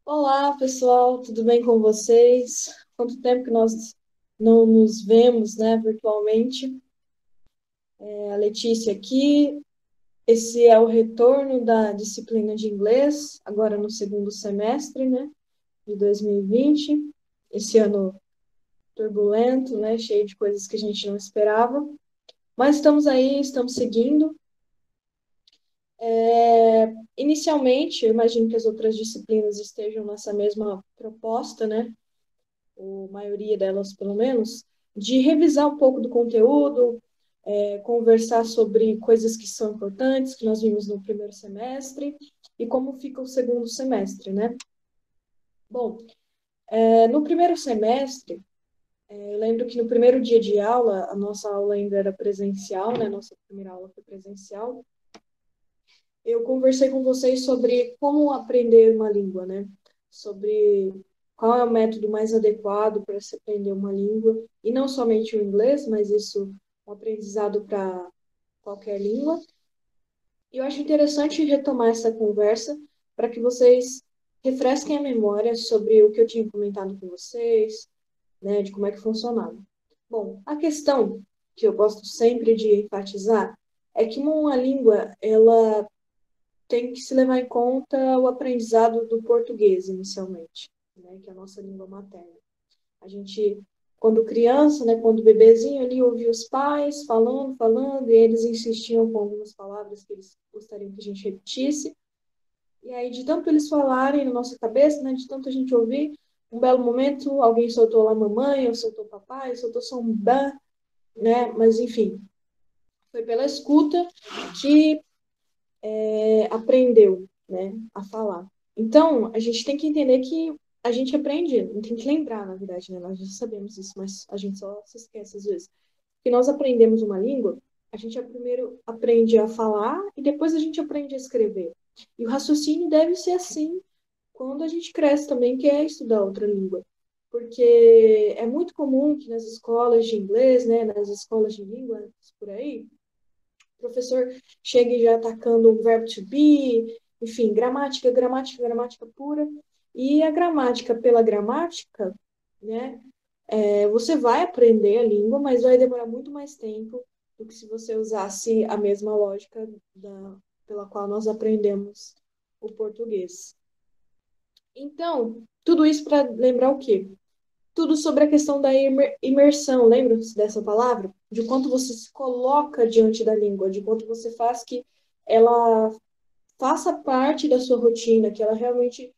Olá, pessoal, tudo bem com vocês? Quanto tempo que nós não nos vemos, né, virtualmente? É a Letícia aqui. Esse é o retorno da disciplina de inglês, agora no segundo semestre, né, de 2020. Esse ano turbulento, né, cheio de coisas que a gente não esperava. Mas estamos aí, estamos seguindo. Inicialmente, eu imagino que as outras disciplinas estejam nessa mesma proposta, né? Ou maioria delas pelo menos, de revisar um pouco do conteúdo, conversar sobre coisas que são importantes, que nós vimos no primeiro semestre, e como fica o segundo semestre, né? Bom, no primeiro semestre, eu lembro que no primeiro dia de aula, a nossa aula ainda era presencial, né? Nossa primeira aula foi presencial. Eu conversei com vocês sobre como aprender uma língua, né? Sobre qual é o método mais adequado para se aprender uma língua, e não somente o inglês, mas isso é um aprendizado para qualquer língua. E eu acho interessante retomar essa conversa para que vocês refresquem a memória sobre o que eu tinha comentado com vocês, né, de como é que funcionava. Bom, a questão que eu gosto sempre de enfatizar é que uma língua, ela tem que se levar em conta o aprendizado do português, inicialmente, né, que é a nossa língua materna. A gente, quando criança, né, quando bebezinho ali, ouvia os pais falando, e eles insistiam com algumas palavras que eles gostariam que a gente repetisse. E aí, de tanto eles falarem na nossa cabeça, né, de tanto a gente ouvir, um belo momento, alguém soltou lá mamãe, ou soltou papai, ou soltou só um bá, né? Mas, enfim, foi pela escuta que aprendeu, né, a falar. Então, a gente tem que entender que a gente aprende, tem que lembrar, na verdade, né? Nós já sabemos isso, mas a gente só se esquece às vezes. Que nós aprendemos uma língua, a gente primeiro aprende a falar e depois a gente aprende a escrever. E o raciocínio deve ser assim quando a gente cresce também, que é estudar outra língua. Porque é muito comum que nas escolas de inglês, né, nas escolas de línguas por aí, o professor chega já atacando o verbo to be, enfim, gramática pura. E a gramática pela gramática, né? Você vai aprender a língua, mas vai demorar muito mais tempo do que se você usasse a mesma lógica pela qual nós aprendemos o português. Então, tudo isso para lembrar o quê? Tudo sobre a questão da imersão, lembra-se dessa palavra? De quanto você se coloca diante da língua, de quanto você faz que ela faça parte da sua rotina, que ela realmente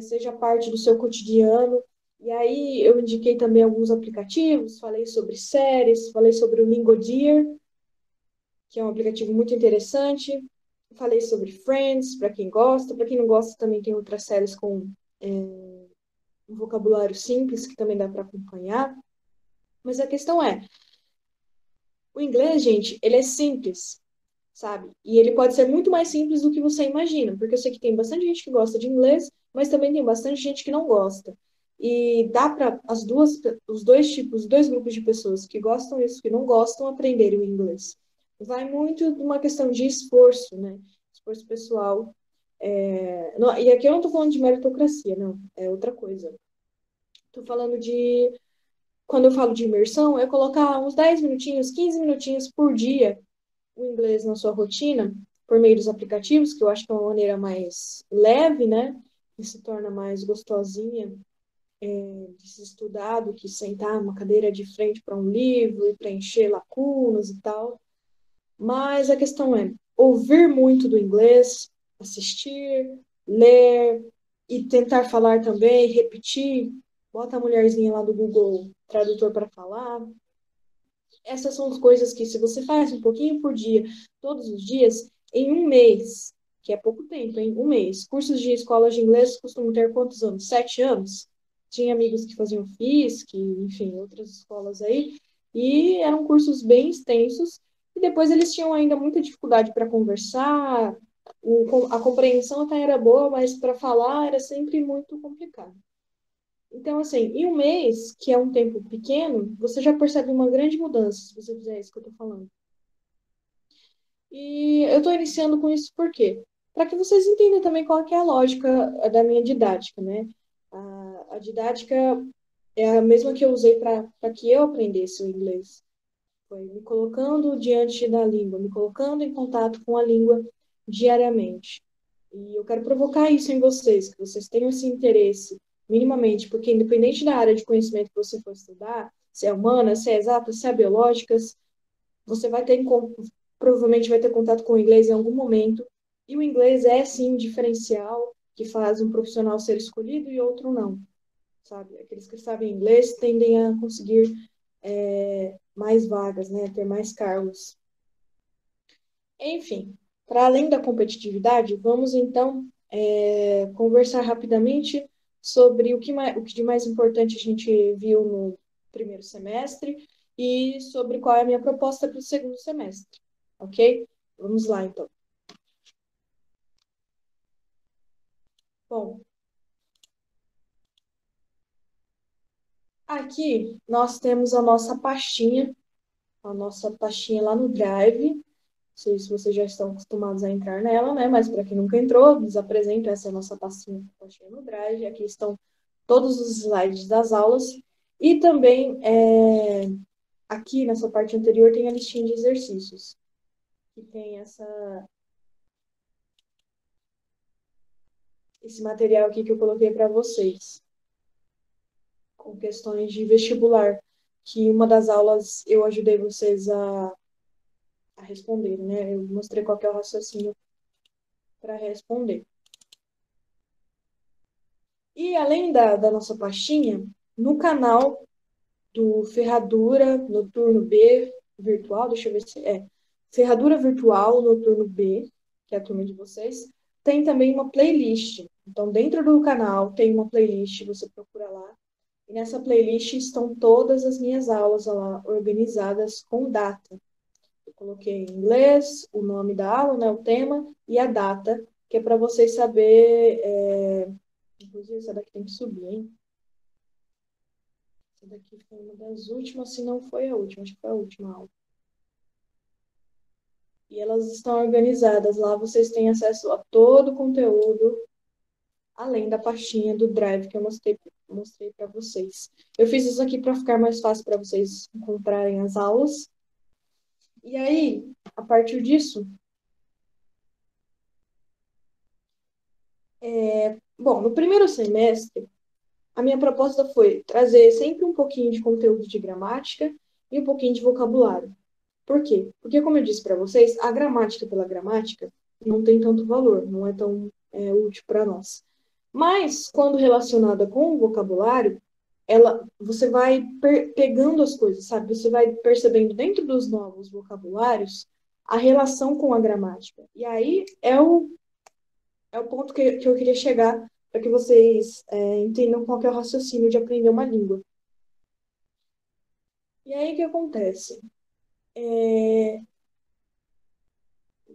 seja parte do seu cotidiano. E aí eu indiquei também alguns aplicativos, falei sobre séries, falei sobre o Lingodeer, que é um aplicativo muito interessante. Falei sobre Friends, para quem gosta. Para quem não gosta, também tem outras séries com um vocabulário simples, que também dá para acompanhar. Mas a questão é, o inglês, gente, ele é simples, sabe? E ele pode ser muito mais simples do que você imagina, porque eu sei que tem bastante gente que gosta de inglês, mas também tem bastante gente que não gosta. E dá para os dois tipos, os dois grupos de pessoas que gostam e os que não gostam aprenderem o inglês. Vai muito de uma questão de esforço, né? Esforço pessoal. E aqui eu não estou falando de meritocracia, não, é outra coisa. Estou falando de, quando eu falo de imersão, é colocar uns 10 minutinhos, 15 minutinhos por dia o inglês na sua rotina por meio dos aplicativos, que eu acho que é uma maneira mais leve, né? Que se torna mais gostosinha de se estudar do que sentar numa cadeira de frente para um livro e preencher lacunas e tal. Mas a questão é ouvir muito do inglês, assistir, ler e tentar falar também, repetir. Bota a mulherzinha lá do Google Tradutor para falar. Essas são as coisas que, se você faz um pouquinho por dia, todos os dias, em um mês, que é pouco tempo, em um mês, cursos de escolas de inglês costumam ter quantos anos? 7 anos? Tinha amigos que faziam FISC, enfim, outras escolas aí, e eram cursos bem extensos, e depois eles tinham ainda muita dificuldade para conversar, a compreensão até era boa, mas para falar era sempre muito complicado. Então, assim, em um mês, que é um tempo pequeno, você já percebe uma grande mudança, se você fizer isso que eu tô falando. E eu tô iniciando com isso por quê? para que vocês entendam também qual que é a lógica da minha didática, né? A didática é a mesma que eu usei para que eu aprendesse o inglês. Foi me colocando diante da língua, me colocando em contato com a língua diariamente. E eu quero provocar isso em vocês, que vocês tenham esse interesse, minimamente, porque independente da área de conhecimento que você for estudar, se é humana, se é exata, se é biológicas, você vai ter, provavelmente vai ter contato com o inglês em algum momento. E o inglês é, sim, um diferencial que faz um profissional ser escolhido e outro não, sabe? Aqueles que sabem inglês tendem a conseguir mais vagas, né? Ter mais cargos. Enfim, para além da competitividade, vamos então conversar rapidamente sobre o que de mais importante a gente viu no primeiro semestre e sobre qual é a minha proposta para o segundo semestre, ok? Vamos lá, então. Bom, aqui nós temos a nossa pastinha lá no Drive. Não sei se vocês já estão acostumados a entrar nela, né? Mas para quem nunca entrou, nos apresento, essa é a nossa pastinha no Drive. Aqui estão todos os slides das aulas. E também, aqui nessa parte anterior, tem a listinha de exercícios, que tem esse material aqui que eu coloquei para vocês, com questões de vestibular, que uma das aulas eu ajudei vocês a responder, né? Eu mostrei qual que é o raciocínio para responder. E além da nossa pastinha, no canal do Ferradura Noturno B virtual, deixa eu ver se é Ferradura Virtual Noturno B, que é a turma de vocês, tem também uma playlist. Então, dentro do canal tem uma playlist, você procura lá. E nessa playlist estão todas as minhas aulas lá, organizadas com data. Eu coloquei em inglês o nome da aula, né, o tema, e a data, que é para vocês saber. Inclusive, essa daqui tem que subir, hein? Essa daqui foi uma das últimas, se não foi a última, acho que foi a última aula. E elas estão organizadas. Lá vocês têm acesso a todo o conteúdo, além da pastinha do Drive que eu mostrei para vocês. Eu fiz isso aqui para ficar mais fácil para vocês encontrarem as aulas. E aí, a partir disso, bom, no primeiro semestre, a minha proposta foi trazer sempre um pouquinho de conteúdo de gramática e um pouquinho de vocabulário. Por quê? Porque, como eu disse para vocês, a gramática pela gramática não tem tanto valor, não é tão útil para nós. Mas, quando relacionada com o vocabulário, você vai pegando as coisas, sabe? Você vai percebendo dentro dos novos vocabulários a relação com a gramática. E aí é o ponto que eu queria chegar para que vocês entendam qual que é o raciocínio de aprender uma língua. E aí, o que acontece?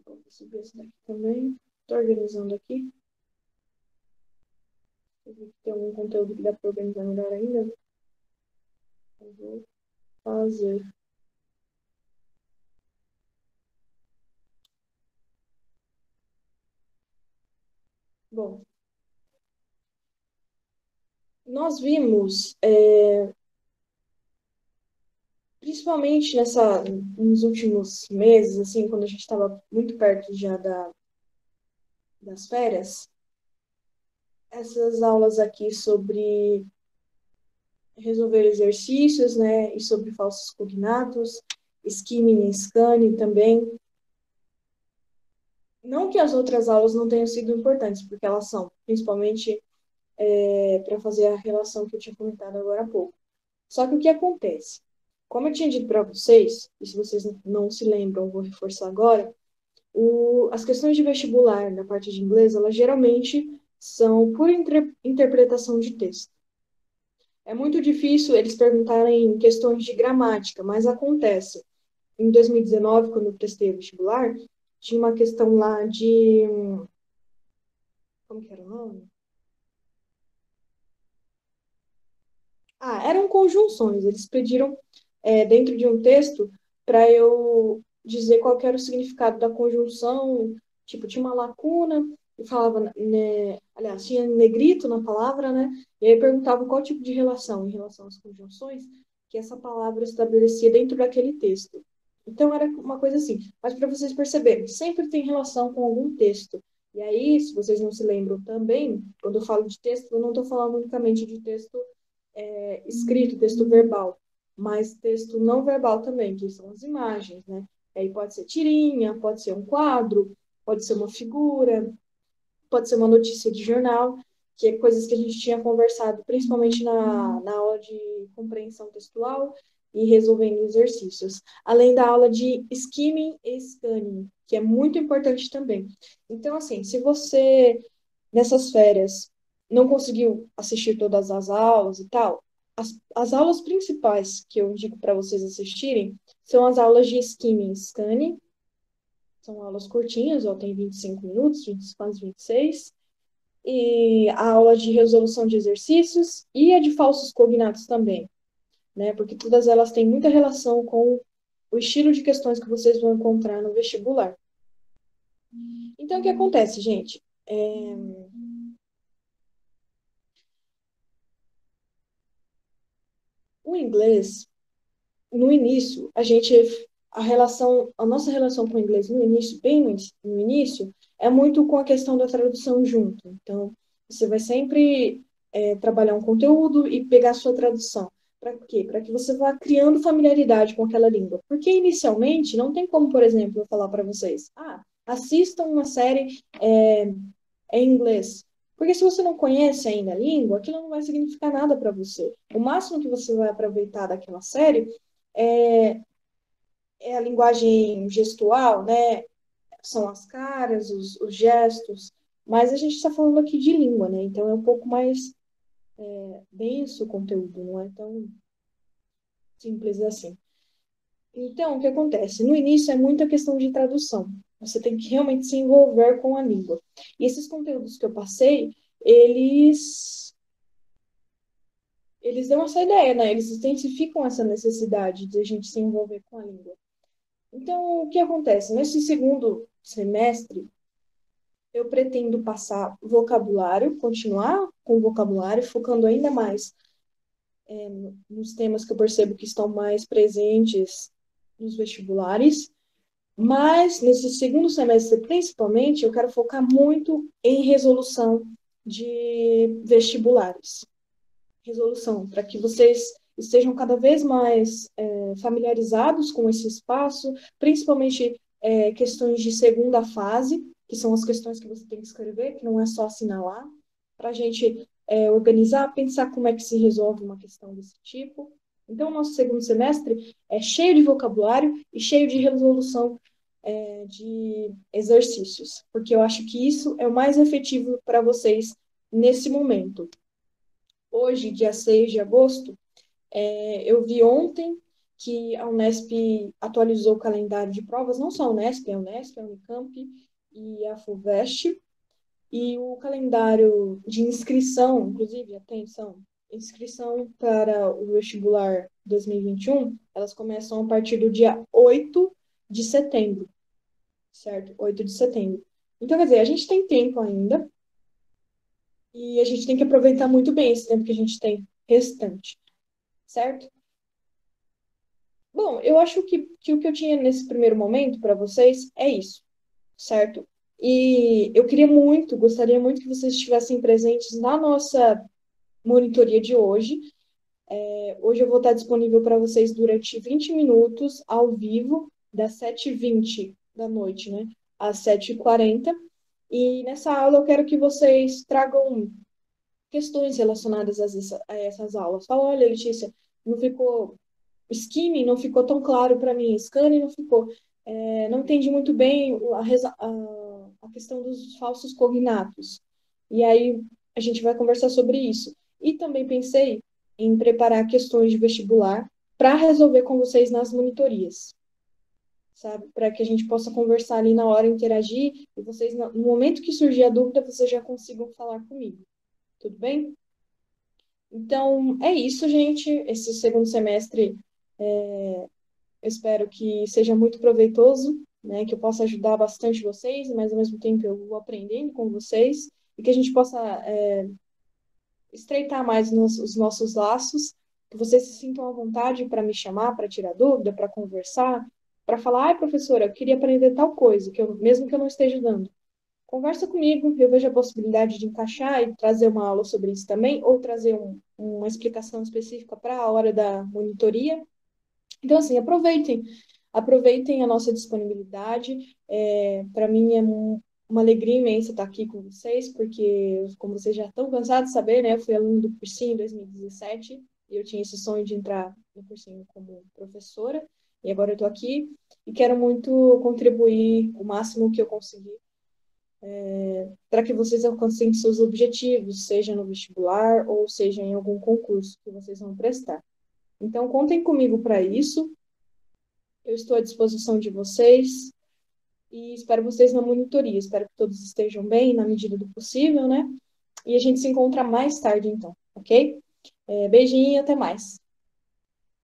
Vou subir esse daqui também. Estou organizando aqui. Tem algum conteúdo que dá para organizar melhor ainda. Eu vou fazer. Bom, nós vimos, principalmente nos últimos meses, assim, quando a gente estava muito perto já das férias, essas aulas aqui sobre resolver exercícios, né, e sobre falsos cognatos, skimming e scanning também. Não que as outras aulas não tenham sido importantes, porque elas são, principalmente para fazer a relação que eu tinha comentado agora há pouco. Só que o que acontece? Como eu tinha dito para vocês, e se vocês não se lembram, eu vou reforçar agora, as questões de vestibular na parte de inglês, elas geralmente são por interpretação de texto. É muito difícil eles perguntarem questões de gramática, mas acontece. Em 2019, quando eu prestei o vestibular, tinha uma questão lá de... Como que era o nome? Eram conjunções. Eles pediram, dentro de um texto, para eu dizer qual que era o significado da conjunção Tipo, tinha uma lacuna e falava, né, aliás, tinha negrito na palavra, né? E aí perguntava qual tipo de relação, em relação às conjunções, que essa palavra estabelecia dentro daquele texto. Então era uma coisa assim. Mas para vocês perceberem, sempre tem relação com algum texto. E aí, se vocês não se lembram também, quando eu falo de texto, eu não estou falando unicamente de texto escrito, texto verbal, mas texto não verbal também, que são as imagens, né? Aí pode ser tirinha, pode ser um quadro, pode ser uma figura, pode ser uma notícia de jornal, que é coisas que a gente tinha conversado, principalmente na aula de compreensão textual e resolvendo exercícios. Além da aula de skimming e scanning, que é muito importante também. Então, assim, se você, nessas férias, não conseguiu assistir todas as aulas e tal, as aulas principais que eu indico para vocês assistirem são as aulas de skimming e scanning. São aulas curtinhas, ó, tem 25 minutos, 20, quase 26. E a aula de resolução de exercícios e a de falsos cognatos também, né? Porque todas elas têm muita relação com o estilo de questões que vocês vão encontrar no vestibular. Então, o que acontece, gente? O inglês, no início, a nossa relação com o inglês no início, bem no início, é muito com a questão da tradução junto. Então, você vai sempre trabalhar um conteúdo e pegar a sua tradução. Para quê? Para que você vá criando familiaridade com aquela língua. Porque inicialmente não tem como, por exemplo, eu falar para vocês, assistam uma série em inglês. Porque se você não conhece ainda a língua, aquilo não vai significar nada para você. O máximo que você vai aproveitar daquela série é, é a linguagem gestual, né? São as caras, os gestos. Mas a gente está falando aqui de língua, né? Então é um pouco mais denso o conteúdo, não é tão simples assim. Então, o que acontece? No início é muita questão de tradução. Você tem que realmente se envolver com a língua. E esses conteúdos que eu passei, eles dão essa ideia, né? Eles intensificam essa necessidade de a gente se envolver com a língua. Então, o que acontece? Nesse segundo semestre, eu pretendo passar vocabulário, continuar com vocabulário, focando ainda mais nos temas que eu percebo que estão mais presentes nos vestibulares. Mas, nesse segundo semestre, principalmente, eu quero focar muito em resolução de vestibulares. Resolução, para que vocês estejam cada vez mais familiarizados com esse espaço, principalmente questões de segunda fase, que são as questões que você tem que escrever, que não é só assinalar, para a gente organizar, pensar como é que se resolve uma questão desse tipo. Então, o nosso segundo semestre é cheio de vocabulário e cheio de resolução de exercícios, porque eu acho que isso é o mais efetivo para vocês nesse momento. Hoje, dia 6 de agosto, eu vi ontem que a Unesp atualizou o calendário de provas, não só a Unesp, a Unicamp e a FUVEST, e o calendário de inscrição, inclusive, atenção, inscrição para o vestibular 2021, elas começam a partir do dia 8 de setembro, certo? 8 de setembro. Então, quer dizer, a gente tem tempo ainda e a gente tem que aproveitar muito bem esse tempo que a gente tem restante, certo? Bom, eu acho que o que eu tinha nesse primeiro momento para vocês é isso, certo? E eu gostaria muito que vocês estivessem presentes na nossa monitoria de hoje. Hoje eu vou estar disponível para vocês durante 20 minutos ao vivo, das 7h20 da noite, né, às 7h40. E nessa aula eu quero que vocês tragam questões relacionadas a essas aulas. Fala, olha, Letícia, não ficou skimming não ficou tão claro para mim, scanning não ficou. Não entendi muito bem a questão dos falsos cognatos. E aí a gente vai conversar sobre isso. E também pensei em preparar questões de vestibular para resolver com vocês nas monitorias, sabe? Para que a gente possa conversar ali na hora, interagir, e vocês, no momento que surgir a dúvida, vocês já consigam falar comigo. Tudo bem? Então, é isso, gente. Esse segundo semestre eu espero que seja muito proveitoso, né, que eu possa ajudar bastante vocês, mas ao mesmo tempo eu vou aprendendo com vocês, e que a gente possa estreitar mais os nossos laços, que vocês se sintam à vontade para me chamar, para tirar dúvida, para conversar, para falar, ai, professora, eu queria aprender tal coisa, mesmo que eu não esteja dando. Conversa comigo, eu vejo a possibilidade de encaixar e trazer uma aula sobre isso também, ou trazer uma explicação específica para a hora da monitoria. Então, assim, aproveitem a nossa disponibilidade. Para mim é uma alegria imensa estar aqui com vocês, porque, como vocês já estão cansados de saber, né, eu fui aluno do cursinho em 2017, e eu tinha esse sonho de entrar no cursinho como professora, e agora eu estou aqui, e quero muito contribuir o máximo que eu conseguir para que vocês alcancem seus objetivos, seja no vestibular ou seja em algum concurso que vocês vão prestar. Então, contem comigo para isso. Eu estou à disposição de vocês e espero vocês na monitoria. Espero que todos estejam bem, na medida do possível, né? E a gente se encontra mais tarde, então, ok? Beijinho e até mais.